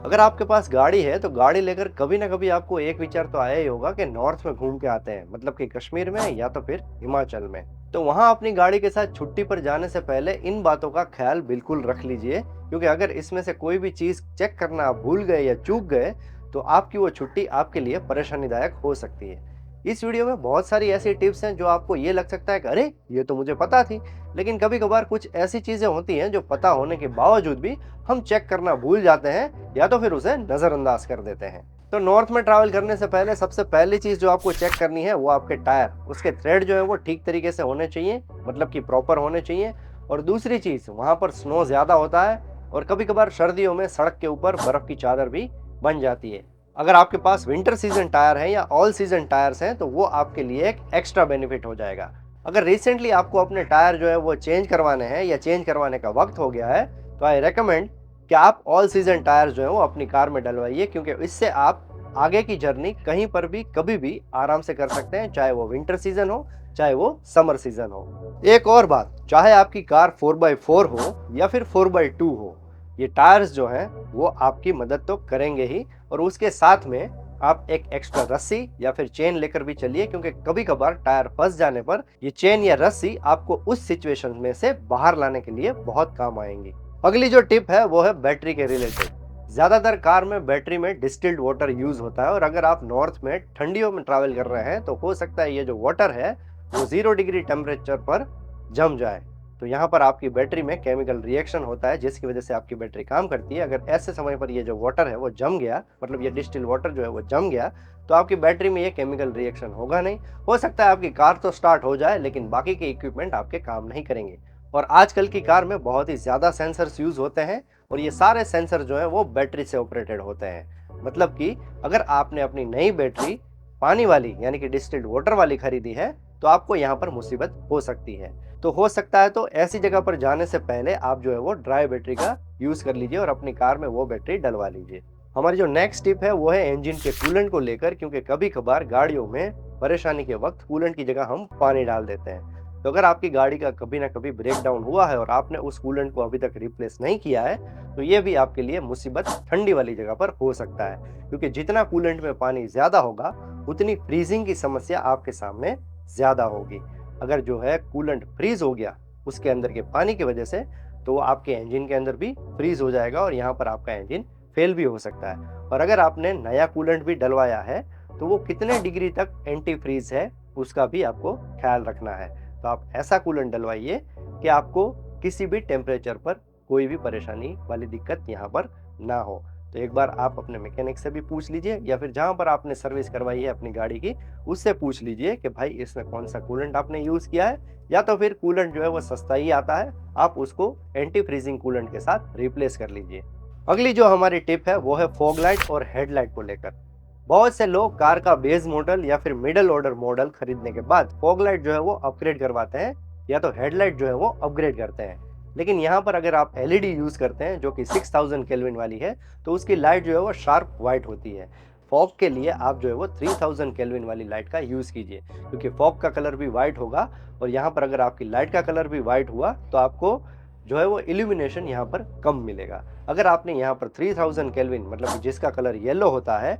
अगर आपके पास गाड़ी है तो गाड़ी लेकर कभी ना कभी आपको एक विचार तो आया ही होगा कि नॉर्थ में घूम के आते हैं, मतलब कि कश्मीर में या तो फिर हिमाचल में। तो वहां अपनी गाड़ी के साथ छुट्टी पर जाने से पहले इन बातों का ख्याल बिल्कुल रख लीजिए, क्योंकि अगर इसमें से कोई भी चीज चेक करना आप भूल गए या चूक गए तो आपकी वो छुट्टी आपके लिए परेशानीदायक हो सकती है। इस वीडियो में बहुत सारी ऐसी टिप्स हैं जो आपको ये लग सकता है कि अरे ये तो मुझे पता थी, लेकिन कभी कभार कुछ ऐसी चीजें होती हैं जो पता होने के बावजूद भी हम चेक करना भूल जाते हैं या तो फिर उसे नजरअंदाज कर देते हैं। तो नॉर्थ में ट्रैवल करने से पहले सबसे पहली चीज जो आपको चेक करनी है वो आपके टायर, उसके थ्रेड जो है वो ठीक तरीके से होने चाहिए, मतलब कि प्रॉपर होने चाहिए। और दूसरी चीज, वहां पर स्नो ज्यादा होता है और कभी कभार सर्दियों में सड़क के ऊपर बर्फ की चादर भी बन जाती है। अगर आपके पास विंटर सीजन टायर है या ऑल सीजन टायर्स हैं तो वो आपके लिए एक एक्स्ट्रा बेनिफिट हो जाएगा। अगर रिसेंटली आपको अपने टायर जो है वो चेंज करवाने हैं या चेंज करवाने का वक्त हो गया है तो आई रेकमेंड कि आप ऑल सीजन टायर जो है वो अपनी कार में डलवाइए, क्योंकि इससे आप आगे की जर्नी कहीं पर भी कभी भी आराम से कर सकते हैं, चाहे वो विंटर सीजन हो चाहे वो समर सीजन हो। एक और बात, चाहे आपकी कार 4x4 हो या फिर 4x2 हो, ये टायर्स जो हैं वो आपकी मदद तो करेंगे ही, और उसके साथ में आप एक एक्स्ट्रा रस्सी या फिर चेन लेकर भी चलिए, क्योंकि कभी कभार टायर फंस जाने पर ये चेन या रस्सी आपको उस सिचुएशन में से बाहर लाने के लिए बहुत काम आएंगी। अगली जो टिप है वो है बैटरी के रिलेटेड। ज्यादातर कार में बैटरी में डिस्टिल्ड वाटर यूज होता है, और अगर आप नॉर्थ में ठंडियों में ट्रैवल कर रहे हैं तो हो सकता है ये जो वाटर है वो 0 डिग्री टेम्परेचर पर जम जाए। तो यहाँ पर आपकी बैटरी में केमिकल रिएक्शन होता है जिसकी वजह से आपकी बैटरी काम करती है। अगर ऐसे समय पर ये जो वाटर है वो जम गया, मतलब ये डिस्टिल वाटर जो है वो जम गया, तो आपकी बैटरी में ये केमिकल रिएक्शन होगा नहीं। हो सकता है आपकी कार तो स्टार्ट हो जाए लेकिन बाकी के इक्विपमेंट आपके काम नहीं करेंगे। और आजकल की कार में बहुत ही ज्यादा सेंसर्स यूज होते हैं, और ये सारे सेंसर जो है वो बैटरी से ऑपरेटेड होते हैं। मतलब कि अगर आपने अपनी नई बैटरी पानी वाली यानी कि डिस्टिल्ड वाटर वाली खरीदी है तो आपको यहाँ पर मुसीबत हो सकती है। तो हो सकता है तो ऐसी जगह पर जाने से पहले आप जो है वो ड्राई बैटरी का यूज कर लीजिए और अपनी कार में वो बैटरी डलवा लीजिए। हमारी जो नेक्स्ट टिप है वो है इंजन के कूलेंट को लेकर, क्योंकि कभी कभार गाड़ियों में परेशानी के वक्त कूलेंट की जगह हम पानी डाल देते हैं। तो अगर आपकी गाड़ी का कभी ना कभी ब्रेक डाउन हुआ है और आपने उस कूलेंट को अभी तक रिप्लेस नहीं किया है तो ये भी आपके लिए मुसीबत ठंडी वाली जगह पर हो सकता है, क्योंकि जितना कूलेंट में पानी ज्यादा होगा उतनी फ्रीजिंग की समस्या आपके सामने ज्यादा होगी। अगर जो है कूलेंट फ्रीज हो गया उसके अंदर के पानी की वजह से, तो वो आपके इंजन के अंदर भी फ्रीज हो जाएगा और यहाँ पर आपका इंजन फेल भी हो सकता है। और अगर आपने नया कूलेंट भी डलवाया है तो वो कितने डिग्री तक एंटी फ्रीज है उसका भी आपको ख्याल रखना है। तो आप ऐसा कूलेंट डलवाइए कि आपको किसी भी टेम्परेचर पर कोई भी परेशानी वाली दिक्कत यहाँ पर ना हो। तो एक बार आप अपने मैकेनिक से भी पूछ लीजिए या फिर जहाँ पर आपने सर्विस करवाई है अपनी गाड़ी की उससे पूछ लीजिए कि भाई इसमें कौन सा कूलेंट आपने यूज किया है, या तो फिर कूलेंट जो है वो सस्ता ही आता है, आप उसको एंटी फ्रीजिंग कूलेंट के साथ रिप्लेस कर लीजिए। अगली जो हमारी टिप है वो है फॉग लाइट और हेडलाइट को लेकर। बहुत से लोग कार का बेस मॉडल या फिर मिडिल ऑर्डर मॉडल खरीदने के बाद फॉग लाइट जो है वो अपग्रेड करवाते हैं या तो हेडलाइट जो है वो अपग्रेड करते हैं। लेकिन यहाँ पर अगर आप एलईडी यूज करते हैं जो कि 6000 केल्विन वाली है तो उसकी लाइट जो है वो शार्प व्हाइट होती है। फॉग के लिए आप जो है वो 3000 केल्विन वाली लाइट का यूज कीजिए, क्योंकि फॉग का कलर भी व्हाइट होगा और यहाँ पर अगर आपकी लाइट का कलर भी व्हाइट हुआ तो आपको जो है वो इल्यूमिनेशन यहाँ पर कम मिलेगा। अगर आपने यहाँ पर 3000 केल्विन मतलब कि जिसका कलर येलो होता है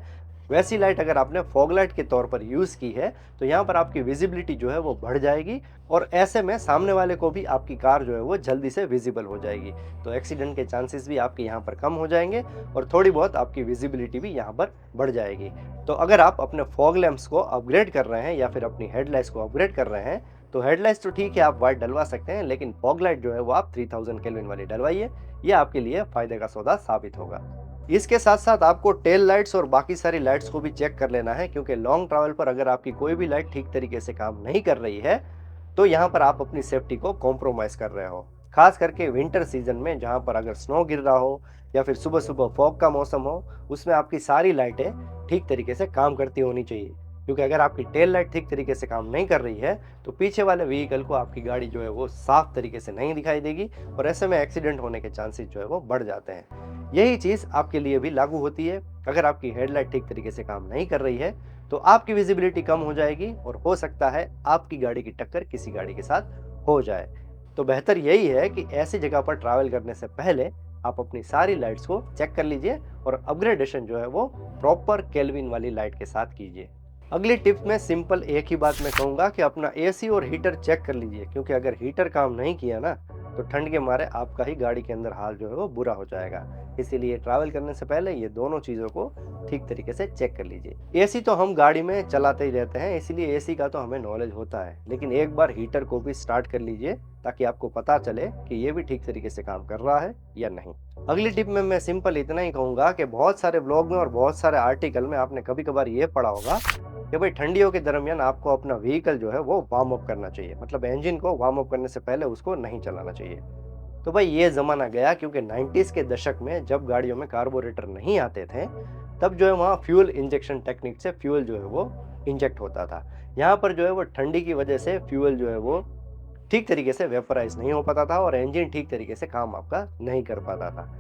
वैसी लाइट अगर आपने फॉग लाइट के तौर पर यूज की है तो यहाँ पर आपकी विजिबिलिटी जो है वो बढ़ जाएगी, और ऐसे में सामने वाले को भी आपकी कार जो है वो जल्दी से विजिबल हो जाएगी। तो एक्सीडेंट के चांसेस भी आपके यहाँ पर कम हो जाएंगे और थोड़ी बहुत आपकी विजिबिलिटी भी यहाँ पर बढ़ जाएगी। तो अगर आप अपने फॉग लैंप्स को अपग्रेड कर रहे हैं या फिर अपनी हेडलाइट्स को अपग्रेड कर रहे हैं तो हेडलाइट्स तो ठीक है आप वाइट डलवा सकते हैं, लेकिन फॉग लाइट जो है वो आप 3000 केल्विन वाली डलवाइए, ये आपके लिए फायदे का सौदा साबित होगा। इसके साथ साथ आपको टेल लाइट्स और बाकी सारी लाइट्स को भी चेक कर लेना है, क्योंकि लॉन्ग ट्रैवल पर अगर आपकी कोई भी लाइट ठीक तरीके से काम नहीं कर रही है तो यहाँ पर आप अपनी सेफ्टी को कॉम्प्रोमाइज कर रहे हो। खास करके विंटर सीजन में जहाँ पर अगर स्नो गिर रहा हो या फिर सुबह सुबह फॉग का मौसम हो, उसमें आपकी सारी लाइटें ठीक तरीके से काम करती होनी चाहिए, क्योंकि अगर आपकी टेल लाइट ठीक तरीके से काम नहीं कर रही है तो पीछे वाले व्हीकल को आपकी गाड़ी जो है वो साफ तरीके से नहीं दिखाई देगी और ऐसे में एक्सीडेंट होने के चांसेस जो है वो बढ़ जाते हैं। यही चीज़ आपके लिए भी लागू होती है। अगर आपकी हेडलाइट ठीक तरीके से काम नहीं कर रही है तो आपकी विजिबिलिटी कम हो जाएगी और हो सकता है आपकी गाड़ी की टक्कर किसी गाड़ी के साथ हो जाए। तो बेहतर यही है कि ऐसी जगह पर ट्रैवल करने से पहले आप अपनी सारी लाइट्स को चेक कर लीजिए और अपग्रेडेशन जो है वो प्रॉपर केल्विन वाली लाइट के साथ कीजिए। अगली टिप में सिंपल एक ही बात मैं कहूँगा कि अपना एसी और हीटर चेक कर लीजिए, क्योंकि अगर हीटर काम नहीं किया ना तो ठंड के मारे आपका ही गाड़ी के अंदर हाल जो है वो बुरा हो जाएगा। इसीलिए ट्रैवल करने से पहले ये दोनों चीज़ों को ठीक तरीके से चेक कर लीजिए। एसी तो हम गाड़ी में चलाते ही रहते हैं, इसीलिए एसी का तो हमें नॉलेज होता है, लेकिन एक बार हीटर को भी स्टार्ट कर लीजिए ताकि आपको पता चले कि ये भी ठीक तरीके से काम कर रहा है या नहीं। अगली टिप में मैं सिंपल इतना ही कहूँगा कि बहुत सारे ब्लॉग में और बहुत सारे आर्टिकल में आपने कभी कभार ये पढ़ा होगा कि भाई ठंडियों के दरमियान आपको अपना व्हीकल जो है वो वार्म अप करना चाहिए, मतलब इंजन को वार्म अप करने से पहले उसको नहीं चलाना चाहिए। तो भाई ये ज़माना गया, क्योंकि 90s के दशक में जब गाड़ियों में कार्बोरेटर नहीं आते थे तब जो है वहाँ फ्यूल इंजेक्शन टेक्निक से फ्यूल जो है वो इंजेक्ट होता था। यहाँ पर जो है वो ठंडी की वजह से फ्यूल जो है वो ठीक तरीके से वेपराइज नहीं हो पाता था और इंजन ठीक तरीके से काम आपका नहीं कर पाता था।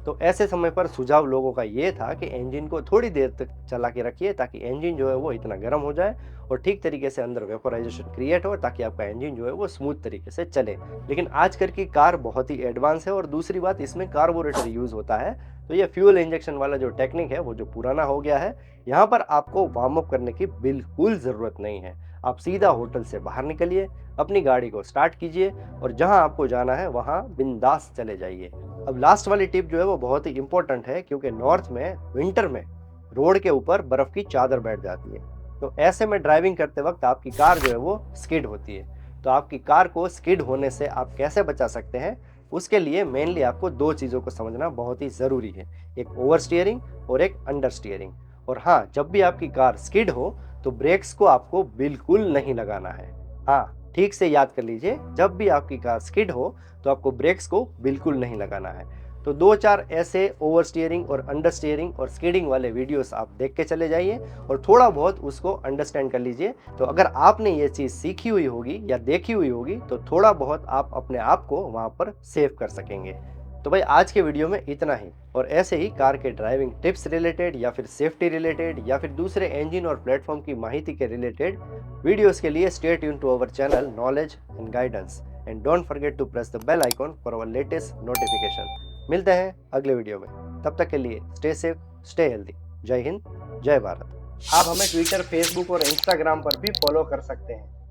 तो ऐसे समय पर सुझाव लोगों का ये था कि इंजन को थोड़ी देर तक चला के रखिए ताकि इंजन जो है वो इतना गर्म हो जाए और ठीक तरीके से अंदर वेपोराइजेशन क्रिएट हो, ताकि आपका इंजन जो है वो स्मूथ तरीके से चले। लेकिन आजकल की कार बहुत ही एडवांस है और दूसरी बात इसमें कार्बोरेटर यूज़ होता है, तो ये फ्यूल इंजेक्शन वाला जो टेक्निक है वो जो पुराना हो गया है। यहाँ पर आपको वार्म अप करने की बिल्कुल ज़रूरत नहीं है। आप सीधा होटल से बाहर निकलिए, अपनी गाड़ी को स्टार्ट कीजिए और जहाँ आपको जाना है वहाँ बिंदास चले जाइए। अब लास्ट वाली टिप जो है वो बहुत ही इंपॉर्टेंट है, क्योंकि नॉर्थ में विंटर में रोड के ऊपर बर्फ की चादर बैठ जाती है। तो ऐसे में ड्राइविंग करते वक्त आपकी कार जो है वो स्किड होती है। तो आपकी कार को स्किड होने से आप कैसे बचा सकते हैं, उसके लिए मेनली आपको दो चीज़ों को समझना बहुत ही ज़रूरी है, एक ओवर स्टीयरिंग और एक अंडर स्टीयरिंग। और हाँ, जब भी आपकी कार स्किड हो तो ब्रेक्स को आपको बिल्कुल नहीं लगाना है। हाँ, ठीक से याद कर लीजिए, जब भी आपकी कार स्किड हो तो आपको ब्रेक्स को बिल्कुल नहीं लगाना है। तो 2-4 ऐसे ओवर स्टीयरिंग और अंडर स्टीयरिंग और स्किडिंग वाले वीडियोस आप देख के चले जाइए और थोड़ा बहुत उसको अंडरस्टैंड कर लीजिए। तो अगर आपने ये चीज़ सीखी हुई होगी या देखी हुई होगी तो थोड़ा बहुत आप अपने आप को वहाँ पर सेव कर सकेंगे। तो भाई आज के वीडियो में इतना ही, और ऐसे ही कार के ड्राइविंग टिप्स रिलेटेड या फिर सेफ्टी रिलेटेड या फिर दूसरे इंजन और प्लेटफॉर्म की माहिती के रिलेटेड वीडियोस के लिए stay tune to our channel knowledge and guidance and don't forget to press the bell icon for our latest notification. मिलते हैं अगले वीडियो में, तब तक के लिए स्टे सेफ, स्टे हेल्दी। जय हिंद, जय भारत। आप हमें ट्विटर, फेसबुक और इंस्टाग्राम पर भी फॉलो कर सकते हैं।